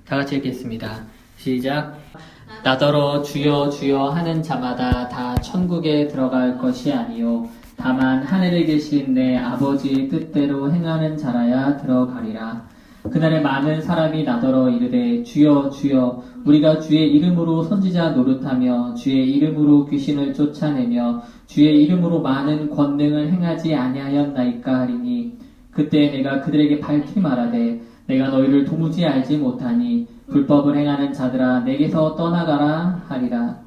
다 같이 읽겠습니다. 시작. 나더러 주여 주여 하는 자마다 다 천국에 들어갈 것이 아니요 다만 하늘에 계신 내 아버지의 뜻대로 행하는 자라야 들어가리라. 그날에 많은 사람이 나더러 이르되 주여 주여 우리가 주의 이름으로 선지자 노릇하며 주의 이름으로 귀신을 쫓아내며 주의 이름으로 많은 권능을 행하지 아니하였나이까 하리니 그때 내가 그들에게 밝히 말하되 내가 너희를 도무지 알지 못하니 불법을 행하는 자들아 내게서 떠나가라 하리라.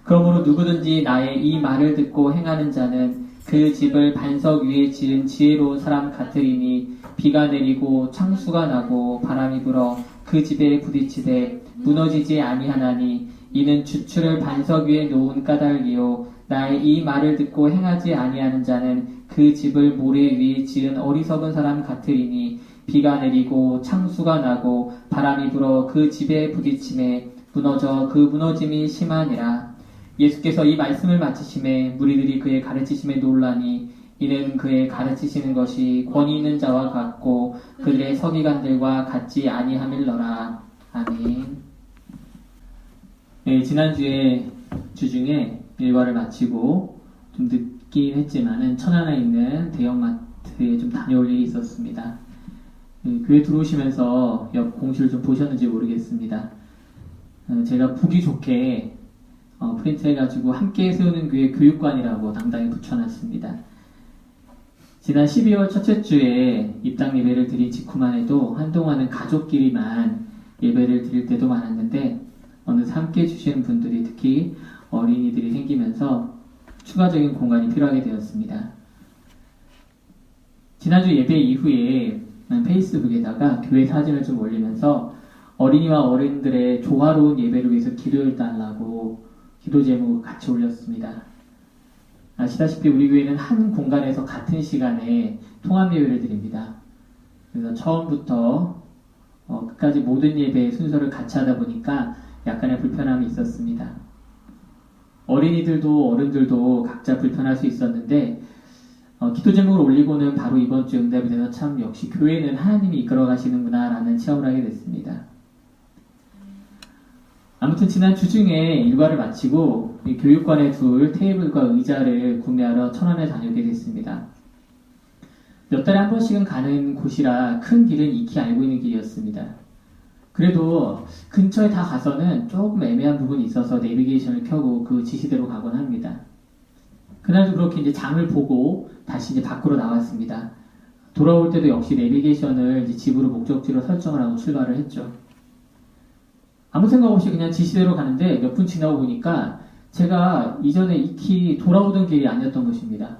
그러므로 누구든지 나의 이 말을 듣고 행하는 자는 그 집을 반석 위에 지은 지혜로운 사람 같으리니 비가 내리고 창수가 나고 바람이 불어 그 집에 부딪히되 무너지지 아니하나니 이는 주추를 반석 위에 놓은 까닭이요 나의 이 말을 듣고 행하지 아니하는 자는 그 집을 모래 위에 지은 어리석은 사람 같으리니 비가 내리고 창수가 나고 바람이 불어 그 집에 부딪힘에 무너져 그 무너짐이 심하니라. 예수께서 이 말씀을 마치심에 무리들이 그의 가르치심에 놀라니 이는 그의 가르치시는 것이 권위 있는 자와 같고 그들의 서기관들과 같지 아니함일러라. 아멘. 네, 지난주에 주중에 일과를 마치고 좀 늦긴 했지만은 천안에 있는 대형마트에 좀 다녀올 일이 있었습니다. 교회 들어오시면서 옆 공시를 좀 보셨는지 모르겠습니다. 제가 보기 좋게 프린트해가지고 함께 세우는 교회 교육관이라고 당당히 붙여놨습니다. 지난 12월 첫째 주에 입당 예배를 드린 직후만 해도 한동안은 가족끼리만 예배를 드릴 때도 많았는데 어느새 함께 해주시는 분들이 특히 어린이들이 생기면서 추가적인 공간이 필요하게 되었습니다. 지난주 예배 이후에 페이스북에다가 교회 사진을 좀 올리면서 어린이와 어른들의 조화로운 예배를 위해서 기도를 달라고 기도 제목을 같이 올렸습니다. 아시다시피 우리 교회는 한 공간에서 같은 시간에 통합 예배를 드립니다. 그래서 처음부터 끝까지 모든 예배의 순서를 같이 하다 보니까 약간의 불편함이 있었습니다. 어린이들도 어른들도 각자 불편할 수 있었는데 기도 제목을 올리고는 바로 이번 주 응답이 돼서 참 역시 교회는 하나님이 이끌어 가시는구나 라는 체험을 하게 됐습니다. 아무튼 지난 주중에 일과를 마치고 교육관에 둘 테이블과 의자를 구매하러 천안에 다녀오게 됐습니다. 몇 달에 한 번씩은 가는 곳이라 큰 길은 익히 알고 있는 길이었습니다. 그래도 근처에 다 가서는 조금 애매한 부분이 있어서 내비게이션을 켜고 그 지시대로 가곤 합니다. 그날도 그렇게 이제 장을 보고 다시 이제 밖으로 나왔습니다. 돌아올 때도 역시 내비게이션을 이제 집으로 목적지로 설정을 하고 출발을 했죠. 아무 생각 없이 그냥 지시대로 가는데 몇 분 지나고 보니까 제가 이전에 익히 돌아오던 길이 아니었던 것입니다.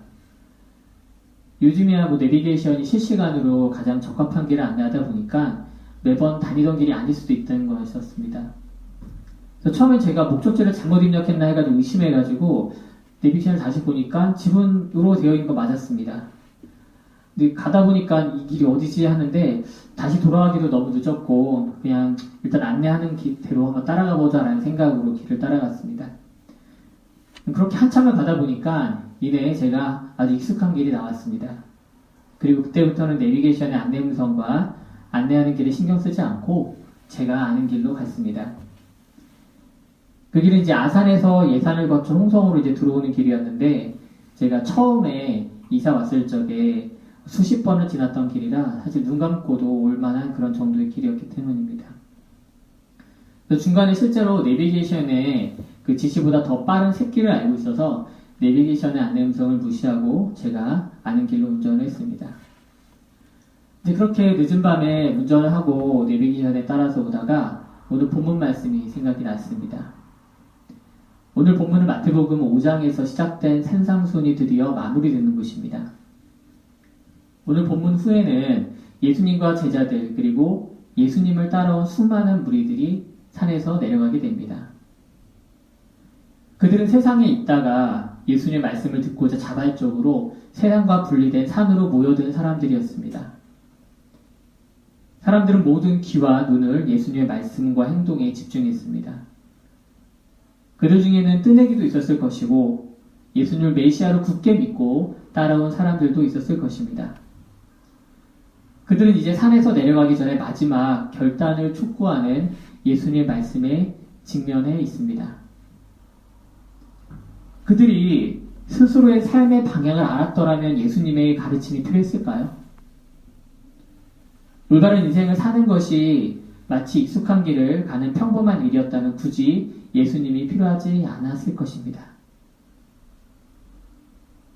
요즘이야 내비게이션이 실시간으로 가장 적합한 길을 안내하다 보니까 매번 다니던 길이 아닐 수도 있다는 거였었습니다. 그래서 처음에 제가 목적지를 잘못 입력했나 해가지고 의심해가지고 내비게이션을 다시 보니까 지문으로 되어 있는 거 맞았습니다. 근데 가다 보니까 이 길이 어디지 하는데 다시 돌아가기도 너무 늦었고 그냥 일단 안내하는 길대로 한번 따라가 보자 라는 생각으로 길을 따라갔습니다. 그렇게 한참을 가다 보니까 이내 제가 아주 익숙한 길이 나왔습니다. 그리고 그때부터는 내비게이션의 안내 음성과 안내하는 길에 신경 쓰지 않고 제가 아는 길로 갔습니다. 그 길은 이제 아산에서 예산을 거쳐 홍성으로 이제 들어오는 길이었는데 제가 처음에 이사 왔을 적에 수십 번을 지났던 길이라 사실 눈 감고도 올만한 그런 정도의 길이었기 때문입니다. 중간에 실제로 내비게이션의 그 지시보다 더 빠른 샛길을 알고 있어서 내비게이션의 안내 음성을 무시하고 제가 아는 길로 운전을 했습니다. 이제 그렇게 늦은 밤에 운전을 하고 내비게이션에 따라서 오다가 오늘 본문 말씀이 생각이 났습니다. 오늘 본문은 마태복음 5장에서 시작된 산상순이 드디어 마무리되는 것입니다. 오늘 본문 후에는 예수님과 제자들 그리고 예수님을 따라온 수많은 무리들이 산에서 내려가게 됩니다. 그들은 세상에 있다가 예수님의 말씀을 듣고자 자발적으로 세상과 분리된 산으로 모여든 사람들이었습니다. 사람들은 모든 귀와 눈을 예수님의 말씀과 행동에 집중했습니다. 그들 중에는 뜨내기도 있었을 것이고 예수님을 메시아로 굳게 믿고 따라온 사람들도 있었을 것입니다. 그들은 이제 산에서 내려가기 전에 마지막 결단을 촉구하는 예수님의 말씀에 직면해 있습니다. 그들이 스스로의 삶의 방향을 알았더라면 예수님의 가르침이 필요했을까요? 올바른 인생을 사는 것이 마치 익숙한 길을 가는 평범한 일이었다면 굳이 예수님이 필요하지 않았을 것입니다.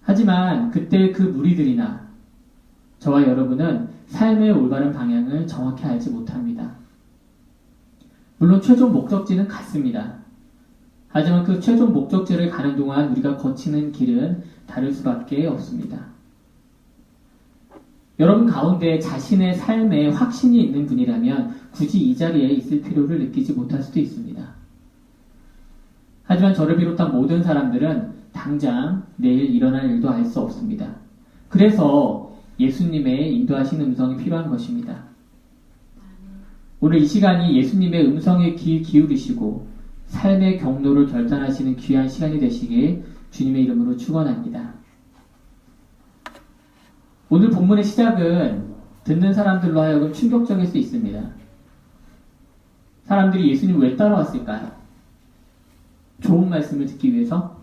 하지만 그때 그 무리들이나 저와 여러분은 삶의 올바른 방향을 정확히 알지 못합니다. 물론 최종 목적지는 같습니다. 하지만 그 최종 목적지를 가는 동안 우리가 거치는 길은 다를 수밖에 없습니다. 여러분 가운데 자신의 삶에 확신이 있는 분이라면 굳이 이 자리에 있을 필요를 느끼지 못할 수도 있습니다. 하지만 저를 비롯한 모든 사람들은 당장 내일 일어날 일도 알 수 없습니다. 그래서 예수님의 인도하신 음성이 필요한 것입니다. 오늘 이 시간이 예수님의 음성에 귀 기울이시고 삶의 경로를 결단하시는 귀한 시간이 되시길 주님의 이름으로 축원합니다. 오늘 본문의 시작은 듣는 사람들로 하여금 충격적일 수 있습니다. 사람들이 예수님 왜 따라왔을까요? 좋은 말씀을 듣기 위해서?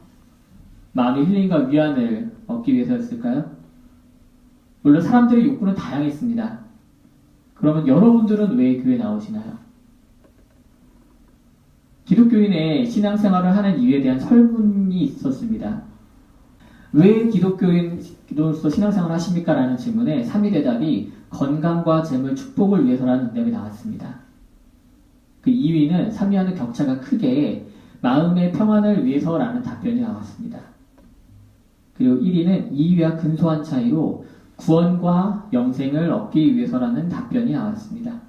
마음의 힐링과 위안을 얻기 위해서였을까요? 물론 사람들의 욕구는 다양했습니다. 그러면 여러분들은 왜 교회에 나오시나요? 기독교인의 신앙생활을 하는 이유에 대한 설문이 있었습니다. 왜 기독교인으로서 신앙생활을 하십니까? 라는 질문에 3위 대답이 건강과 재물 축복을 위해서라는 응답이 나왔습니다. 그 2위는 3위와는 격차가 크게 마음의 평안을 위해서라는 답변이 나왔습니다. 그리고 1위는 2위와 근소한 차이로 구원과 영생을 얻기 위해서라는 답변이 나왔습니다.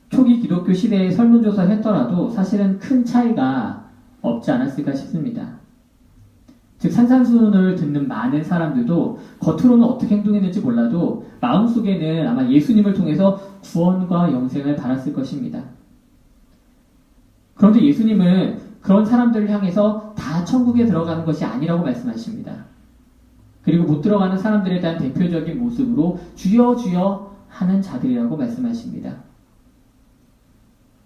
초기 기독교 시대에 설문조사를 했더라도 사실은 큰 차이가 없지 않았을까 싶습니다. 즉 산산수훈을 듣는 많은 사람들도 겉으로는 어떻게 행동했는지 몰라도 마음속에는 아마 예수님을 통해서 구원과 영생을 받았을 것입니다. 그런데 예수님은 그런 사람들을 향해서 다 천국에 들어가는 것이 아니라고 말씀하십니다. 그리고 못 들어가는 사람들에 대한 대표적인 모습으로 주여 주여 하는 자들이라고 말씀하십니다.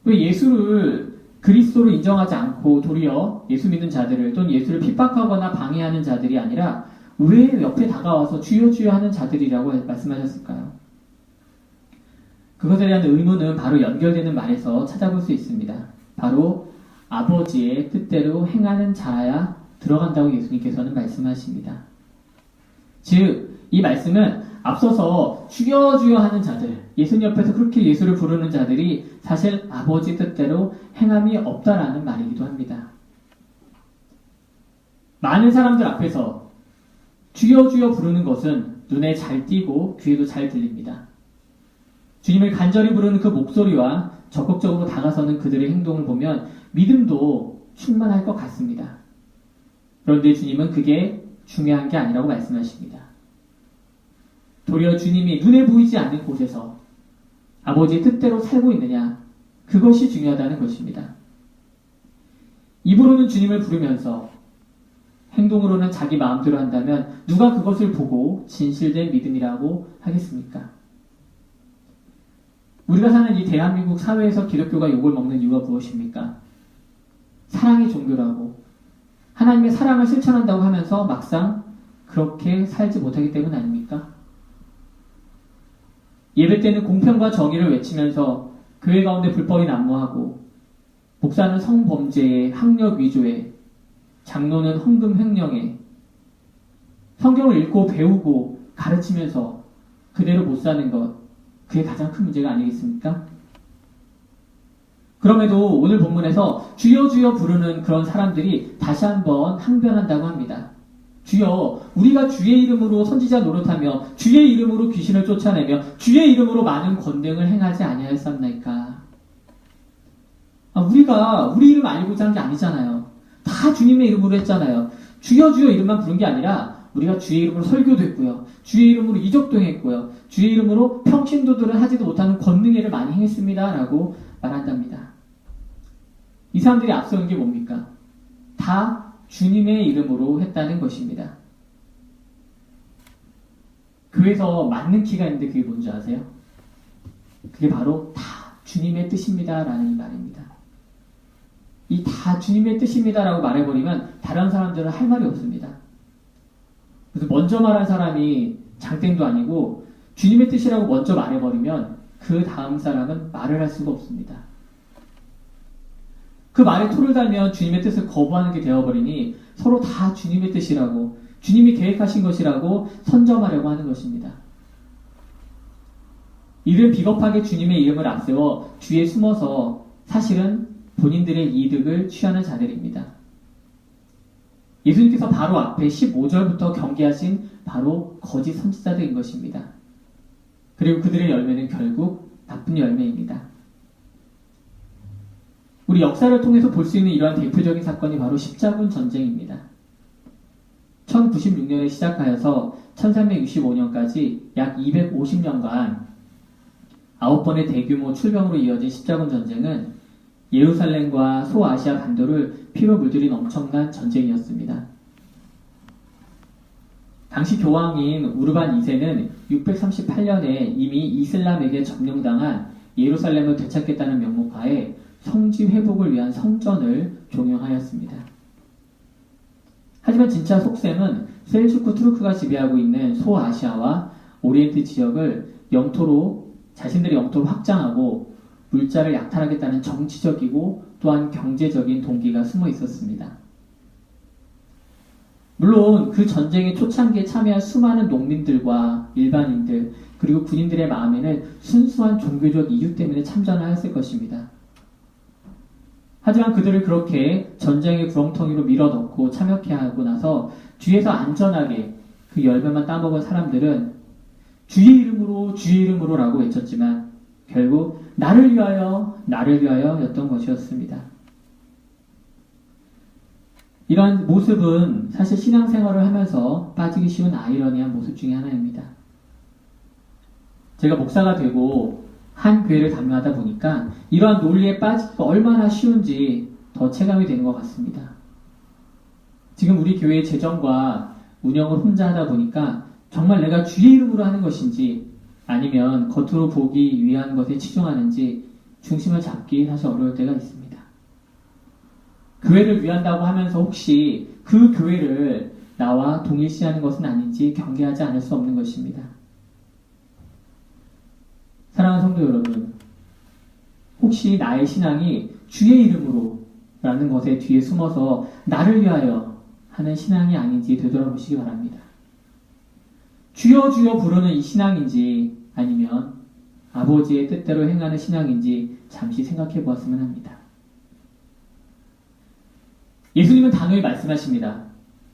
왜 예수를 그리스도로 인정하지 않고 도리어 예수 믿는 자들을 또는 예수를 핍박하거나 방해하는 자들이 아니라 왜 옆에 다가와서 주여 주여 하는 자들이라고 말씀하셨을까요? 그것에 대한 의문은 바로 연결되는 말에서 찾아볼 수 있습니다. 바로 아버지의 뜻대로 행하는 자야 들어간다고 예수님께서는 말씀하십니다. 즉, 이 말씀은 앞서서 주여 주여 하는 자들, 예수님 옆에서 그렇게 예수를 부르는 자들이 사실 아버지 뜻대로 행함이 없다라는 말이기도 합니다. 많은 사람들 앞에서 주여 주여 부르는 것은 눈에 잘 띄고 귀에도 잘 들립니다. 주님을 간절히 부르는 그 목소리와 적극적으로 다가서는 그들의 행동을 보면 믿음도 충만할 것 같습니다. 그런데 주님은 그게 중요한 게 아니라고 말씀하십니다. 도리어 주님이 눈에 보이지 않는 곳에서 아버지의 뜻대로 살고 있느냐, 그것이 중요하다는 것입니다. 입으로는 주님을 부르면서 행동으로는 자기 마음대로 한다면 누가 그것을 보고 진실된 믿음이라고 하겠습니까? 우리가 사는 이 대한민국 사회에서 기독교가 욕을 먹는 이유가 무엇입니까? 사랑이 종교라고 하나님의 사랑을 실천한다고 하면서 막상 그렇게 살지 못하기 때문 아닙니까? 예배 때는 공평과 정의를 외치면서 교회 가운데 불법이 난무하고 목사는 성범죄에 학력 위조에 장로는 헌금 횡령에 성경을 읽고 배우고 가르치면서 그대로 못 사는 것, 그게 가장 큰 문제가 아니겠습니까? 그럼에도 오늘 본문에서 주여 주여 부르는 그런 사람들이 다시 한번 항변한다고 합니다. 주여, 우리가 주의 이름으로 선지자 노릇하며 주의 이름으로 귀신을 쫓아내며 주의 이름으로 많은 권능을 행하지 아니하였사옵나이까? 우리가 우리 이름 알고자 한 게 아니잖아요. 다 주님의 이름으로 했잖아요. 주여 주여 이름만 부른 게 아니라 우리가 주의 이름으로 설교도 했고요. 주의 이름으로 이적도 했고요. 주의 이름으로 평신도들은 하지도 못하는 권능회를 많이 행했습니다. 라고 말한답니다. 이 사람들이 앞서는 게 뭡니까? 다 주님의 이름으로 했다는 것입니다. 교회에서 맞는 키가 있는데 그게 뭔지 아세요? 그게 바로 다 주님의 뜻입니다. 라는 이 말입니다. 이 다 주님의 뜻입니다. 라고 말해버리면 다른 사람들은 할 말이 없습니다. 그래서 먼저 말한 사람이 장땡도 아니고 주님의 뜻이라고 먼저 말해버리면 그 다음 사람은 말을 할 수가 없습니다. 그 말에 토를 달면 주님의 뜻을 거부하는 게 되어버리니 서로 다 주님의 뜻이라고 주님이 계획하신 것이라고 선점하려고 하는 것입니다. 이들은 비겁하게 주님의 이름을 앞세워 뒤에 숨어서 사실은 본인들의 이득을 취하는 자들입니다. 예수님께서 바로 앞에 15절부터 경계하신 바로 거짓 선지자들인 것입니다. 그리고 그들의 열매는 결국 나쁜 열매입니다. 우리 역사를 통해서 볼 수 있는 이러한 대표적인 사건이 바로 십자군 전쟁입니다. 1096년에 시작하여서 1365년까지 약 250년간 9번의 대규모 출병으로 이어진 십자군 전쟁은 예루살렘과 소아시아 반도를 피로 물들인 엄청난 전쟁이었습니다. 당시 교황인 우르반 2세는 638년에 이미 이슬람에게 점령당한 예루살렘을 되찾겠다는 명목하에 성지 회복을 위한 성전을 종용하였습니다. 하지만 진짜 속셈은 셀주크 투르크가 지배하고 있는 소아시아와 오리엔트 지역을 자신들의 영토로 확장하고 물자를 약탈하겠다는 정치적이고 또한 경제적인 동기가 숨어 있었습니다. 물론 그 전쟁의 초창기에 참여한 수많은 농민들과 일반인들 그리고 군인들의 마음에는 순수한 종교적 이유 때문에 참전을 했을 것입니다. 하지만 그들을 그렇게 전쟁의 구렁텅이로 밀어넣고 참여케 하고 나서 뒤에서 안전하게 그 열매만 따먹은 사람들은 주의 이름으로 라고 외쳤지만 결국 나를 위하여 였던 것이었습니다. 이러한 모습은 사실 신앙생활을 하면서 빠지기 쉬운 아이러니한 모습 중에 하나입니다. 제가 목사가 되고 한 교회를 담임하다 보니까 이러한 논리에 빠지기가 얼마나 쉬운지 더 체감이 되는 것 같습니다. 지금 우리 교회의 재정과 운영을 혼자 하다 보니까 정말 내가 주의 이름으로 하는 것인지 아니면 겉으로 보기 위한 것에 치중하는지 중심을 잡기 사실 어려울 때가 있습니다. 교회를 위한다고 하면서 혹시 그 교회를 나와 동일시하는 것은 아닌지 경계하지 않을 수 없는 것입니다. 사랑하는 성도 여러분, 혹시 나의 신앙이 주의 이름으로 라는 것에 뒤에 숨어서 나를 위하여 하는 신앙이 아닌지 되돌아보시기 바랍니다. 주여 주여 부르는 이 신앙인지 아니면 아버지의 뜻대로 행하는 신앙인지 잠시 생각해 보았으면 합니다. 예수님은 단호히 말씀하십니다.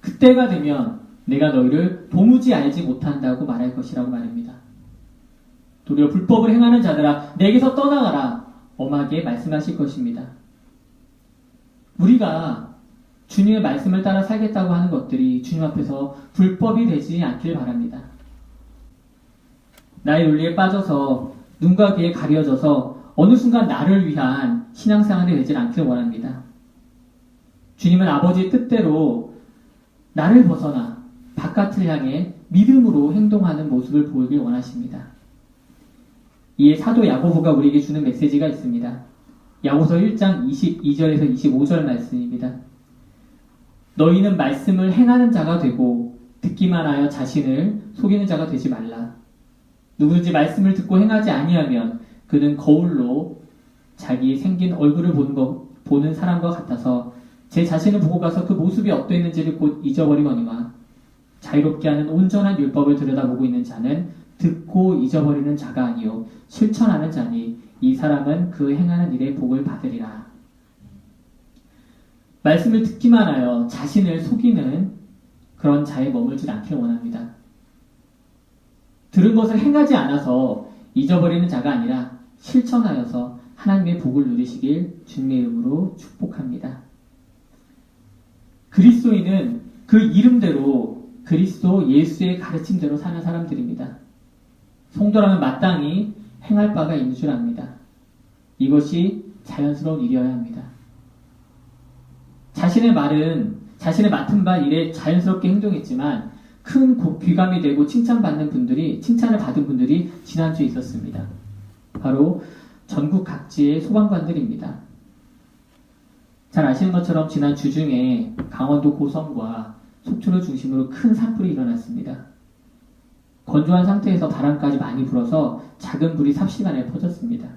그때가 되면 내가 너희를 도무지 알지 못한다고 말할 것이라고 말합니다. 도리어 불법을 행하는 자들아 내게서 떠나가라 엄하게 말씀하실 것입니다. 우리가 주님의 말씀을 따라 살겠다고 하는 것들이 주님 앞에서 불법이 되지 않길 바랍니다. 나의 논리에 빠져서 눈과 귀에 가려져서 어느 순간 나를 위한 신앙생활이 되질 않길 원합니다. 주님은 아버지의 뜻대로 나를 벗어나 바깥을 향해 믿음으로 행동하는 모습을 보이길 원하십니다. 이에 사도 야고보가 우리에게 주는 메시지가 있습니다. 야고보서 1장 22절에서 25절 말씀입니다. 너희는 말씀을 행하는 자가 되고 듣기만 하여 자신을 속이는 자가 되지 말라. 누구든지 말씀을 듣고 행하지 아니하면 그는 거울로 자기 생긴 얼굴을 보는 사람과 같아서 제 자신을 보고 가서 그 모습이 어떠했는지를 곧 잊어버리거니와 자유롭게 하는 온전한 율법을 들여다보고 있는 자는 듣고 잊어버리는 자가 아니요 실천하는 자니 이 사람은 그 행하는 일에 복을 받으리라. 말씀을 듣기만 하여 자신을 속이는 그런 자에 머물지 않기를 원합니다. 들은 것을 행하지 않아서 잊어버리는 자가 아니라 실천하여서 하나님의 복을 누리시길 주님의 이름으로 축복합니다. 그리스도인은 그 이름대로 그리스도 예수의 가르침대로 사는 사람들입니다. 성도라면 마땅히 행할 바가 있는 줄 압니다. 이것이 자연스러운 일이어야 합니다. 자신의 맡은 바 일에 자연스럽게 행동했지만 큰 귀감이 되고 칭찬을 받은 분들이 지난주에 있었습니다. 바로 전국 각지의 소방관들입니다. 잘 아시는 것처럼 지난 주중에 강원도 고성과 속초를 중심으로 큰 산불이 일어났습니다. 건조한 상태에서 바람까지 많이 불어서 작은 불이 삽시간에 퍼졌습니다.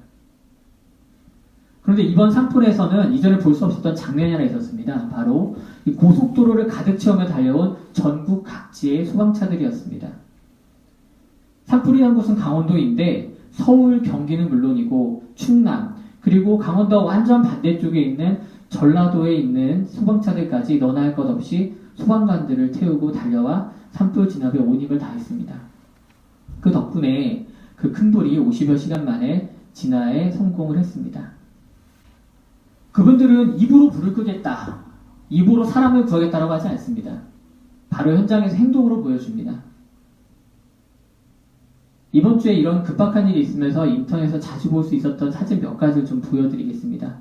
그런데 이번 산불에서는 이전에 볼 수 없었던 장면이 하나 있었습니다. 바로 이 고속도로를 가득 채우며 달려온 전국 각지의 소방차들이었습니다. 산불이 난 곳은 강원도인데 서울, 경기는 물론이고 충남, 그리고 강원도 완전 반대쪽에 있는 전라도에 있는 소방차들까지 너나 할 것 없이 소방관들을 태우고 달려와 산불 진압에 온 힘을 다했습니다. 그 덕분에 그 큰 불이 50여 시간 만에 진화에 성공을 했습니다. 그분들은 입으로 불을 끄겠다, 입으로 사람을 구하겠다라고 하지 않습니다. 바로 현장에서 행동으로 보여줍니다. 이번 주에 이런 급박한 일이 있으면서 인터넷에서 자주 볼 수 있었던 사진 몇 가지를 좀 보여드리겠습니다.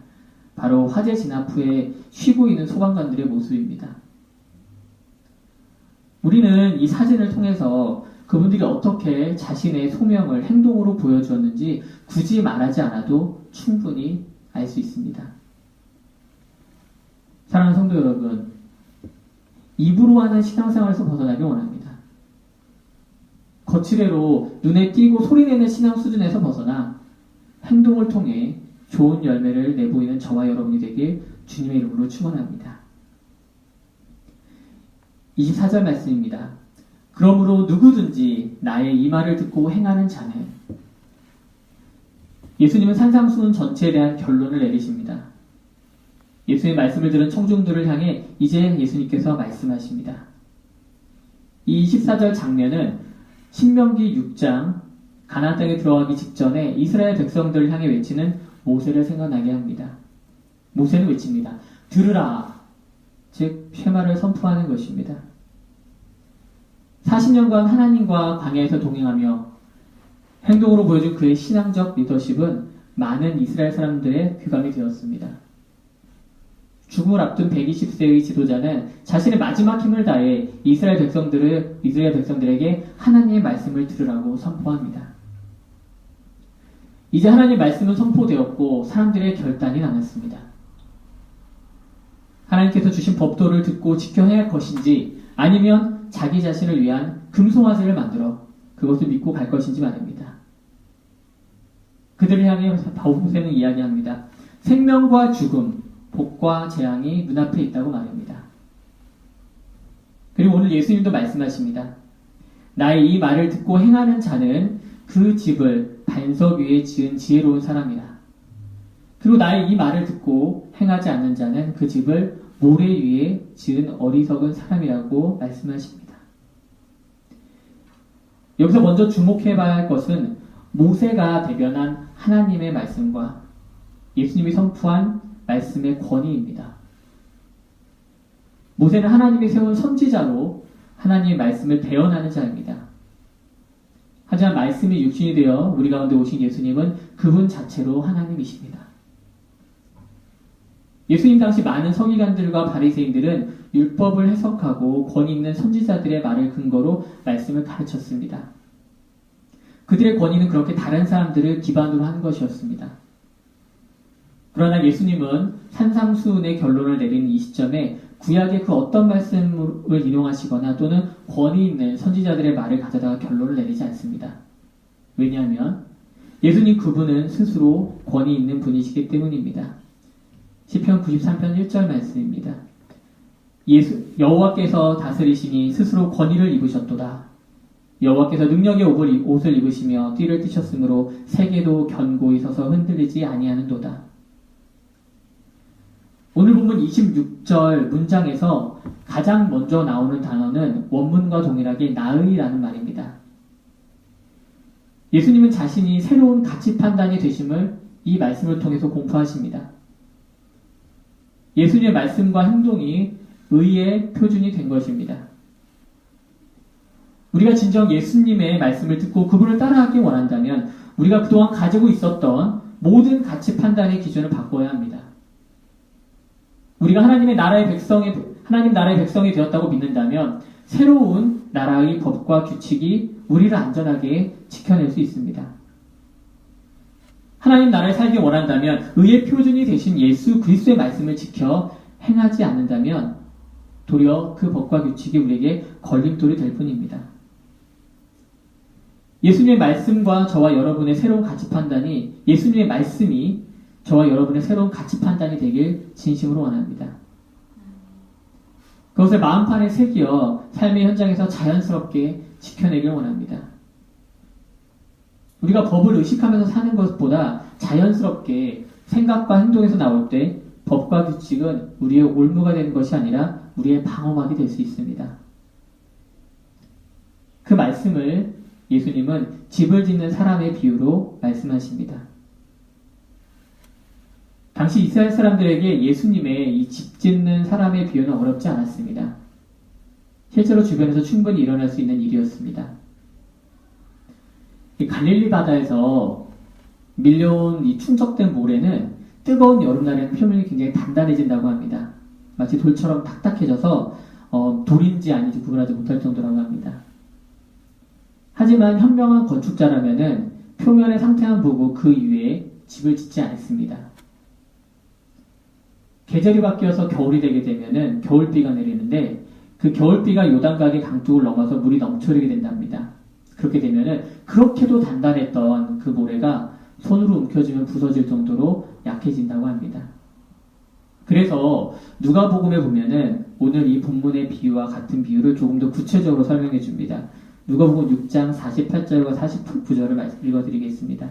바로 화재 진압 후에 쉬고 있는 소방관들의 모습입니다. 우리는 이 사진을 통해서 그분들이 어떻게 자신의 소명을 행동으로 보여주었는지 굳이 말하지 않아도 충분히 알 수 있습니다. 사랑하는 성도 여러분, 입으로 하는 신앙생활에서 벗어나길 원합니다. 거칠애로 눈에 띄고 소리내는 신앙 수준에서 벗어나 행동을 통해 좋은 열매를 내보이는 저와 여러분이 되길 주님의 이름으로 축원합니다. 24절 말씀입니다. 그러므로 누구든지 나의 이 말을 듣고 행하는 자는, 예수님은 산상수훈 전체에 대한 결론을 내리십니다. 예수의 말씀을 들은 청중들을 향해 이제 예수님께서 말씀하십니다. 이 24절 장면은 신명기 6장 가나안 땅에 들어가기 직전에 이스라엘 백성들을 향해 외치는 모세를 생각나게 합니다. 모세는 외칩니다. 들으라, 즉 쉐마를 선포하는 것입니다. 40년간 하나님과 광야에서 동행하며 행동으로 보여준 그의 신앙적 리더십은 많은 이스라엘 사람들의 귀감이 되었습니다. 죽음을 앞둔 120세의 지도자는 자신의 마지막 힘을 다해 이스라엘 백성들에게 하나님의 말씀을 들으라고 선포합니다. 이제 하나님의 말씀은 선포되었고 사람들의 결단이 남았습니다. 하나님께서 주신 법도를 듣고 지켜야 할 것인지, 아니면 자기 자신을 위한 금송아지를 만들어 그것을 믿고 갈 것인지 말입니다. 그들을 향해 모세는 이야기합니다. 생명과 죽음, 복과 재앙이 눈앞에 있다고 말합니다. 그리고 오늘 예수님도 말씀하십니다. 나의 이 말을 듣고 행하는 자는 그 집을 반석 위에 지은 지혜로운 사람이라. 그리고 나의 이 말을 듣고 행하지 않는 자는 그 집을 모래 위에 지은 어리석은 사람이라고 말씀하십니다. 여기서 먼저 주목해봐야 할 것은 모세가 대변한 하나님의 말씀과 예수님이 선포한 말씀의 권위입니다. 모세는 하나님이 세운 선지자로 하나님의 말씀을 대언하는 자입니다. 하지만 말씀이 육신이 되어 우리 가운데 오신 예수님은 그분 자체로 하나님이십니다. 예수님 당시 많은 서기관들과 바리새인들은 율법을 해석하고 권위 있는 선지자들의 말을 근거로 말씀을 가르쳤습니다. 그들의 권위는 그렇게 다른 사람들을 기반으로 한 것이었습니다. 그러나 예수님은 산상수훈의 결론을 내리는 이 시점에 구약의 그 어떤 말씀을 인용하시거나 또는 권위 있는 선지자들의 말을 가져다가 결론을 내리지 않습니다. 왜냐하면 예수님 그분은 스스로 권위 있는 분이시기 때문입니다. 시편 93편 1절 말씀입니다. 여호와께서 다스리시니 스스로 권위를 입으셨도다. 여호와께서 능력의 옷을 입으시며 띠를 띠셨으므로 세계도 견고히 서서 흔들리지 아니하는도다. 오늘 본문 26절 문장에서 가장 먼저 나오는 단어는 원문과 동일하게 나의라는 말입니다. 예수님은 자신이 새로운 가치 판단이 되심을 이 말씀을 통해서 공포하십니다. 예수님의 말씀과 행동이 의의 표준이 된 것입니다. 우리가 진정 예수님의 말씀을 듣고 그분을 따라하기 원한다면 우리가 그동안 가지고 있었던 모든 가치 판단의 기준을 바꿔야 합니다. 우리가 하나님 나라의 백성이 되었다고 믿는다면 새로운 나라의 법과 규칙이 우리를 안전하게 지켜낼 수 있습니다. 하나님 나라에 살기 원한다면 의의 표준이 되신 예수 그리스도의 말씀을 지켜 행하지 않는다면 도리어 그 법과 규칙이 우리에게 걸림돌이 될 뿐입니다. 예수님의 말씀과 저와 여러분의 새로운 가치 판단이 예수님의 말씀이 저와 여러분의 새로운 가치 판단이 되길 진심으로 원합니다. 그것을 마음판에 새기어 삶의 현장에서 자연스럽게 지켜내길 원합니다. 우리가 법을 의식하면서 사는 것보다 자연스럽게 생각과 행동에서 나올 때 법과 규칙은 우리의 올무가 되는 것이 아니라 우리의 방어막이 될 수 있습니다. 그 말씀을 예수님은 집을 짓는 사람의 비유로 말씀하십니다. 당시 이스라엘 사람들에게 예수님의 이 집 짓는 사람의 비유는 어렵지 않았습니다. 실제로 주변에서 충분히 일어날 수 있는 일이었습니다. 이 갈릴리 바다에서 밀려온 이 충적된 모래는 뜨거운 여름날에는 표면이 굉장히 단단해진다고 합니다. 마치 돌처럼 딱딱해져서 돌인지 아닌지 구분하지 못할 정도라고 합니다. 하지만 현명한 건축자라면은 표면의 상태만 보고 그 위에 집을 짓지 않습니다. 계절이 바뀌어서 겨울이 되게 되면은 겨울비가 내리는데 그 겨울비가 요단강의 강둑을 넘어서 물이 넘쳐흐르게 된답니다. 그렇게 되면은 그렇게도 단단했던 그 모래가 손으로 움켜쥐면 부서질 정도로 약해진다고 합니다. 그래서 누가복음에 보면은 오늘 이 본문의 비유와 같은 비유를 조금 더 구체적으로 설명해 줍니다. 누가복음 6장 48절과 49절을 읽어드리겠습니다.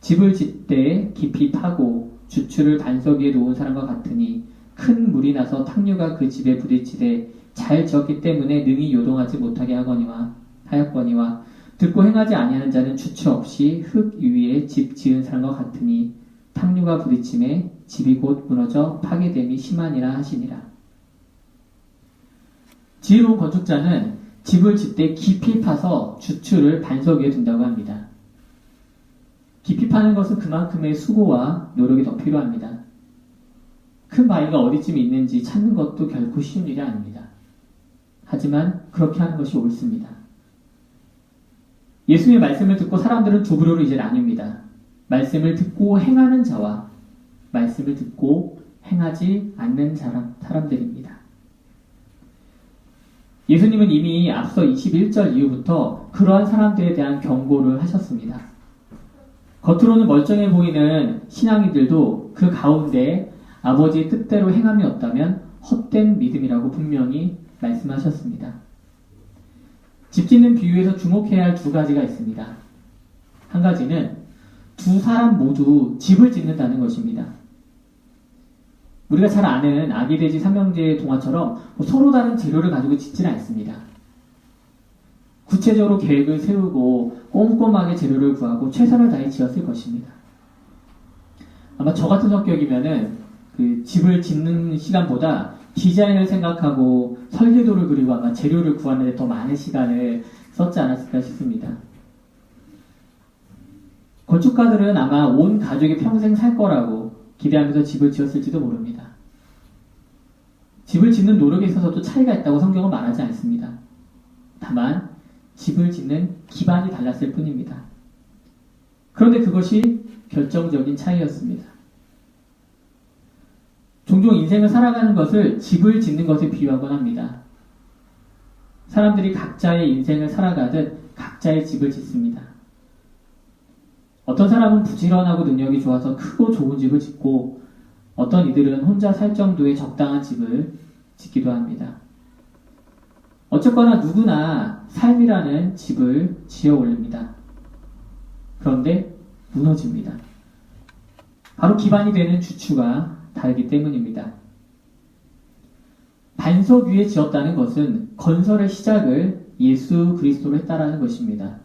집을 짓되 깊이 파고 주추를 반석 위에 놓은 사람과 같으니 큰 물이 나서 탕류가 그 집에 부딪히되 잘 지었기 때문에 능히 요동하지 못하게 하였거니와 듣고 행하지 아니하는 자는 주추 없이 흙 위에 집 지은 사람과 같으니 탕류가 부딪힘에 집이 곧 무너져 파괴됨이 심하니라 하시니라. 지혜로운 건축자는 집을 짓되 깊이 파서 주추를 반석 위에 둔다고 합니다. 깊이 파는 것은 그만큼의 수고와 노력이 더 필요합니다. 큰 바위가 어디쯤에 있는지 찾는 것도 결코 쉬운 일이 아닙니다. 하지만 그렇게 하는 것이 옳습니다. 예수님의 말씀을 듣고 사람들은 두 부류로 이제 나뉩니다. 말씀을 듣고 행하는 자와 말씀을 듣고 행하지 않는 사람들입니다. 예수님은 이미 앞서 21절 이후부터 그러한 사람들에 대한 경고를 하셨습니다. 겉으로는 멀쩡해 보이는 신앙인들도 그 가운데 아버지의 뜻대로 행함이 없다면 헛된 믿음이라고 분명히 말씀하셨습니다. 집 짓는 비유에서 주목해야 할 두 가지가 있습니다. 한 가지는 두 사람 모두 집을 짓는다는 것입니다. 우리가 잘 아는 아기돼지 삼형제 동화처럼 서로 다른 재료를 가지고 짓지는 않습니다. 구체적으로 계획을 세우고 꼼꼼하게 재료를 구하고 최선을 다해 지었을 것입니다. 아마 저 같은 성격이면은 그 집을 짓는 시간보다 디자인을 생각하고 설계도를 그리고 아마 재료를 구하는 데 더 많은 시간을 썼지 않았을까 싶습니다. 건축가들은 아마 온 가족이 평생 살 거라고 기대하면서 집을 지었을지도 모릅니다. 집을 짓는 노력에 있어서도 차이가 있다고 성경은 말하지 않습니다. 다만 집을 짓는 기반이 달랐을 뿐입니다. 그런데 그것이 결정적인 차이였습니다. 종종 인생을 살아가는 것을 집을 짓는 것에 비유하곤 합니다. 사람들이 각자의 인생을 살아가듯 각자의 집을 짓습니다. 어떤 사람은 부지런하고 능력이 좋아서 크고 좋은 집을 짓고 어떤 이들은 혼자 살 정도의 적당한 집을 짓기도 합니다. 어쨌거나 누구나 삶이라는 집을 지어 올립니다. 그런데 무너집니다. 바로 기반이 되는 주추가 다르기 때문입니다. 반석 위에 지었다는 것은 건설의 시작을 예수 그리스도로 했다라는 것입니다.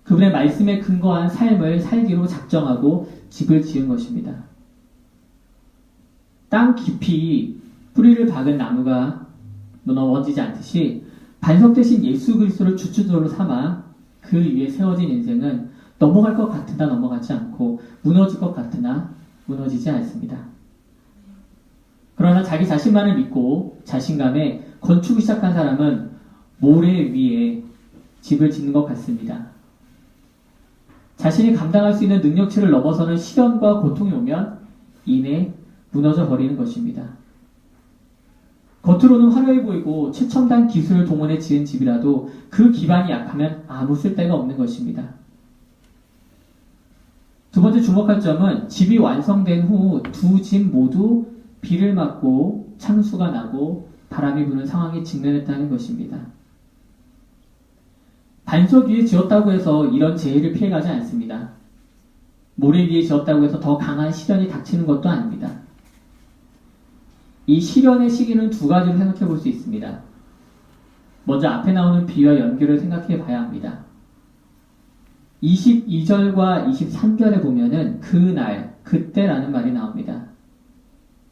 그분의 말씀에 근거한 삶을 살기로 작정하고 집을 지은 것입니다. 땅 깊이 뿌리를 박은 나무가 넘어지지 않듯이 반석 대신 예수 그리스도를 주추도로 삼아 그 위에 세워진 인생은 넘어갈 것 같으나 넘어가지 않고 무너질 것 같으나 무너지지 않습니다. 그러나 자기 자신만을 믿고 자신감에 건축을 시작한 사람은 모래 위에 집을 짓는 것 같습니다. 자신이 감당할 수 있는 능력치를 넘어서는 시련과 고통이 오면 이내 무너져 버리는 것입니다. 겉으로는 화려해 보이고 최첨단 기술을 동원해 지은 집이라도 그 기반이 약하면 아무 쓸데가 없는 것입니다. 두 번째 주목할 점은 집이 완성된 후 두 집 모두 비를 맞고 창수가 나고 바람이 부는 상황에 직면했다는 것입니다. 반석 위에 지었다고 해서 이런 재해를 피해가지 않습니다. 모래 위에 지었다고 해서 더 강한 시련이 닥치는 것도 아닙니다. 이 시련의 시기는 두 가지로 생각해 볼 수 있습니다. 먼저 앞에 나오는 비와 연결을 생각해 봐야 합니다. 22절과 23절에 보면은 그날, 그때라는 말이 나옵니다.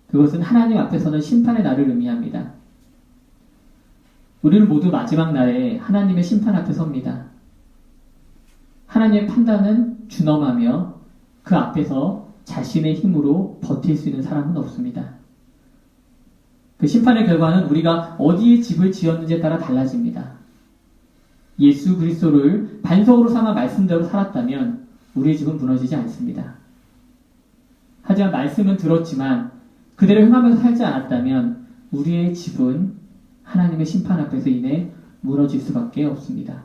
그것은 하나님 앞에서는 심판의 날을 의미합니다. 우리는 모두 마지막 날에 하나님의 심판 앞에 섭니다. 하나님의 판단은 준엄하며 그 앞에서 자신의 힘으로 버틸 수 있는 사람은 없습니다. 그 심판의 결과는 우리가 어디에 집을 지었는지에 따라 달라집니다. 예수 그리스도를 반석으로 삼아 말씀대로 살았다면 우리의 집은 무너지지 않습니다. 하지만 말씀은 들었지만 그대로 행하면서 살지 않았다면 우리의 집은 하나님의 심판 앞에서 이내 무너질 수밖에 없습니다.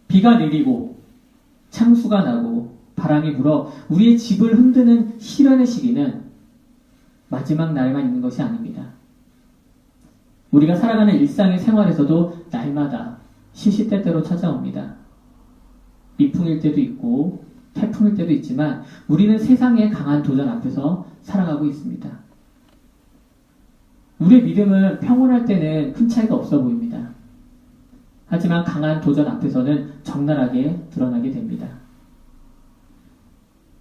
비가 내리고 창수가 나고 바람이 불어 우리의 집을 흔드는 시련의 시기는 마지막 날에만 있는 것이 아닙니다. 우리가 살아가는 일상의 생활에서도 날마다 시시때때로 찾아옵니다. 미풍일 때도 있고 태풍일 때도 있지만 우리는 세상의 강한 도전 앞에서 살아가고 있습니다. 우리의 믿음은 평온할 때는 큰 차이가 없어 보입니다. 하지만 강한 도전 앞에서는 적나라하게 드러나게 됩니다.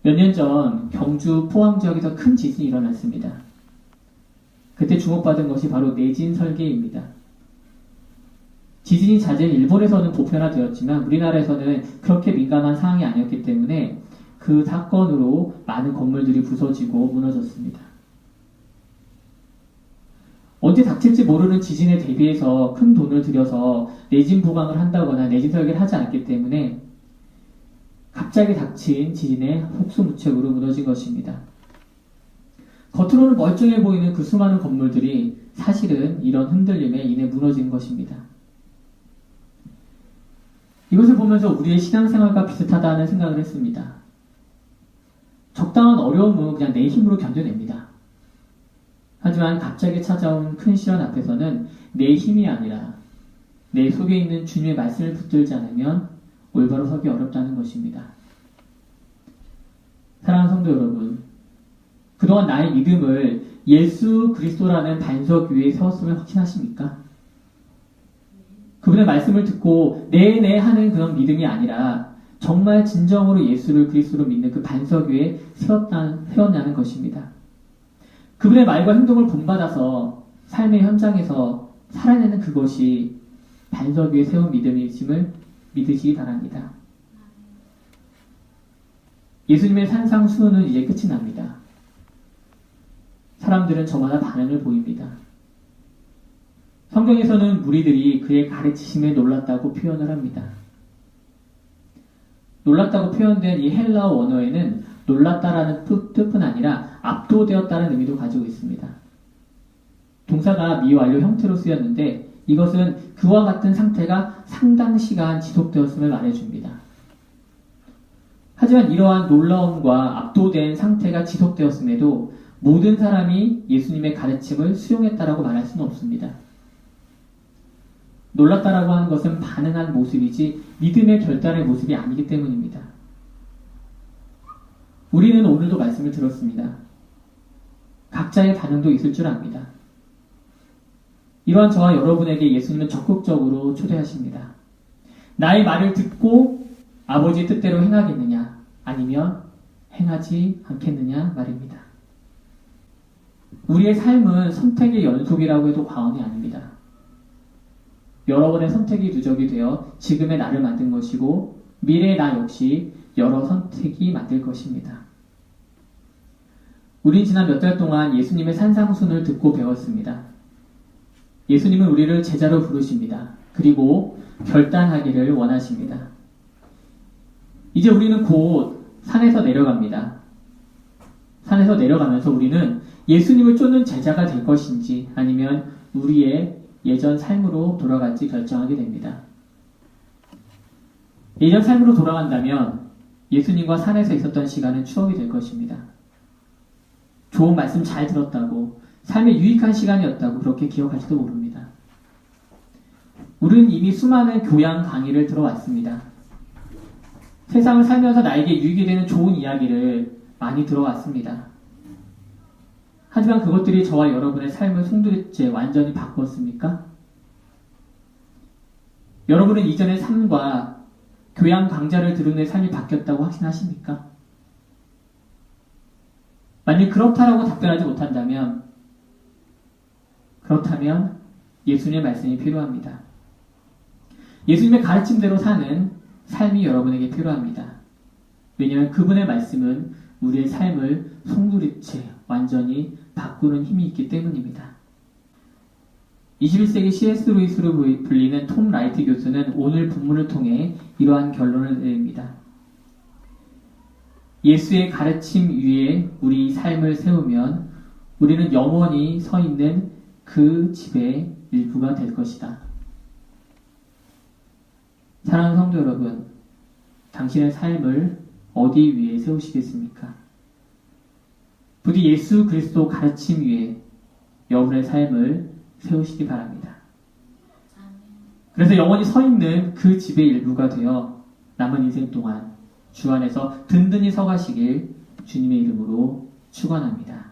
몇 년 전 경주 포항 지역에서 큰 지진이 일어났습니다. 그때 주목받은 것이 바로 내진 설계입니다. 지진이 잦은 일본에서는 보편화되었지만 우리나라에서는 그렇게 민감한 상황이 아니었기 때문에 그 사건으로 많은 건물들이 부서지고 무너졌습니다. 언제 닥칠지 모르는 지진에 대비해서 큰 돈을 들여서 내진 보강을 한다거나 내진 설계를 하지 않았기 때문에 갑자기 닥친 지진에 혹수무책으로 무너진 것입니다. 겉으로는 멀쩡해 보이는 그 수많은 건물들이 사실은 이런 흔들림에 인해 무너진 것입니다. 이것을 보면서 우리의 신앙생활과 비슷하다는 생각을 했습니다. 적당한 어려움은 그냥 내 힘으로 견뎌냅니다. 하지만 갑자기 찾아온 큰 시련 앞에서는 내 힘이 아니라 내 속에 있는 주님의 말씀을 붙들지 않으면 올바로 서기 어렵다는 것입니다. 사랑하는 성도 여러분, 그동안 나의 믿음을 예수 그리스도라는 반석 위에 세웠음을 확신하십니까? 그분의 말씀을 듣고 네네 하는 그런 믿음이 아니라 정말 진정으로 예수를 그리스도로 믿는 그 반석 위에 세웠냐는 것입니다. 그분의 말과 행동을 본받아서 삶의 현장에서 살아내는 그것이 반석 위에 세운 믿음이심을 믿으시기 바랍니다. 예수님의 산상수훈은 이제 끝이 납니다. 사람들은 저마다 반응을 보입니다. 성경에서는 무리들이 그의 가르치심에 놀랐다고 표현을 합니다. 놀랐다고 표현된 이 헬라어 원어에는 놀랐다라는 뜻뿐 아니라 압도되었다는 의미도 가지고 있습니다. 동사가 미완료 형태로 쓰였는데 이것은 그와 같은 상태가 상당 시간 지속되었음을 말해줍니다. 하지만 이러한 놀라움과 압도된 상태가 지속되었음에도 모든 사람이 예수님의 가르침을 수용했다라고 말할 수는 없습니다. 놀랐다라고 하는 것은 반응한 모습이지 믿음의 결단의 모습이 아니기 때문입니다. 우리는 오늘도 말씀을 들었습니다. 각자의 반응도 있을 줄 압니다. 이러한 저와 여러분에게 예수님은 적극적으로 초대하십니다. 나의 말을 듣고 아버지의 뜻대로 행하겠느냐 아니면 행하지 않겠느냐 말입니다. 우리의 삶은 선택의 연속이라고 해도 과언이 아닙니다. 여러 번의 선택이 누적이 되어 지금의 나를 만든 것이고 미래의 나 역시 여러 선택이 만들 것입니다. 우린 지난 몇 달 동안 예수님의 산상순을 듣고 배웠습니다. 예수님은 우리를 제자로 부르십니다. 그리고 결단하기를 원하십니다. 이제 우리는 곧 산에서 내려갑니다. 산에서 내려가면서 우리는 예수님을 쫓는 제자가 될 것인지 아니면 우리의 예전 삶으로 돌아갈지 결정하게 됩니다. 예전 삶으로 돌아간다면 예수님과 산에서 있었던 시간은 추억이 될 것입니다. 좋은 말씀 잘 들었다고, 삶에 유익한 시간이었다고 그렇게 기억할지도 모릅니다. 우리는 이미 수많은 교양 강의를 들어왔습니다. 세상을 살면서 나에게 유익이 되는 좋은 이야기를 많이 들어왔습니다. 하지만 그것들이 저와 여러분의 삶을 송두리째 완전히 바꾸었습니까? 여러분은 이전의 삶과 교양 강좌를 들은 내 삶이 바뀌었다고 확신하십니까? 만약 그렇다라고 답변하지 못한다면, 그렇다면 예수님의 말씀이 필요합니다. 예수님의 가르침대로 사는 삶이 여러분에게 필요합니다. 왜냐하면 그분의 말씀은 우리의 삶을 송두리째 완전히 바꾸는 힘이 있기 때문입니다. 21세기 C.S. 루이스로 불리는 톰 라이트 교수는 오늘 본문을 통해 이러한 결론을 내립니다. 예수의 가르침 위에 우리 삶을 세우면 우리는 영원히 서 있는 그 집의 일부가 될 것이다. 사랑하는 성도 여러분, 당신의 삶을 어디 위에 세우시겠습니까? 부디 예수 그리스도 가르침 위에 여러분의 삶을 세우시기 바랍니다. 그래서 영원히 서 있는 그 집의 일부가 되어 남은 인생 동안 주 안에서 든든히 서가시길 주님의 이름으로 축원합니다.